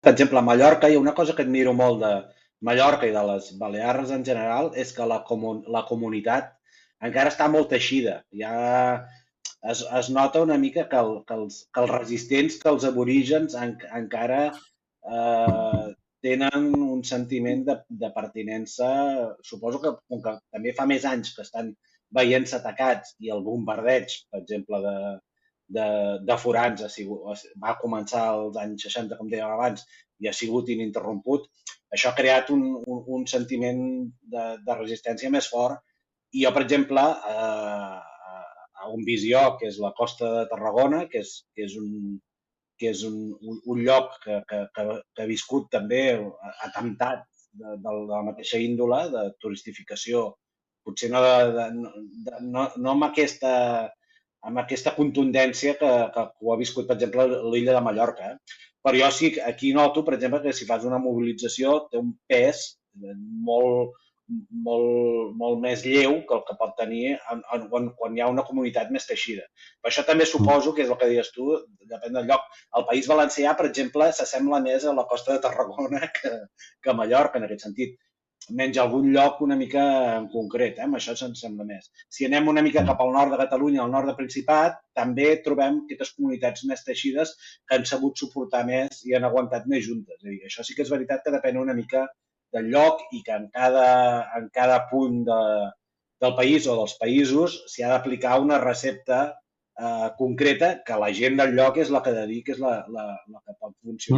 Per exemple, a Mallorca hi ha una cosa que admiro molt de Mallorca i de les Balears en general, és que la comunitat encara està molt teixida. Es nota una mica que els resistents, que els aborígens encara tenen un sentiment de pertinença. Suposo que, com que també fa més anys que estan veient-se atacats i el bombardeig, per exemple, de forans va començar als anys 60, com dèiem abans, i ha sigut ininterromput, això ha creat un sentiment de resistència més fort. I jo, per exemple, a un visió, que és la costa de Tarragona, que és un lloc que ha viscut també atemptats de la mateixa índole, de turistificació, potser no amb aquesta contundència que ho ha viscut, per exemple, l'illa de Mallorca. Però jo sí que aquí noto, per exemple, que si fas una mobilització té un pes molt, molt més lleu que el que pot tenir quan hi ha una comunitat més teixida. Per això també suposo que és el que deies tu, depèn del lloc. El País Valencià, per exemple, s'assembla més a la costa de Tarragona que a Mallorca, en aquest sentit. Menys algun lloc una mica en concret, amb això se'ns sembla més. Si anem una mica cap al nord de Catalunya, al nord del Principat, també trobem aquestes comunitats més teixides que han sabut suportar més i han aguantat més juntes. És a dir, això sí que és veritat que depèn una mica del lloc i que en cada punt del país o dels països s'hi ha d'aplicar una recepta concreta que la gent del lloc és la que ha de dir que és la que pot funcionar.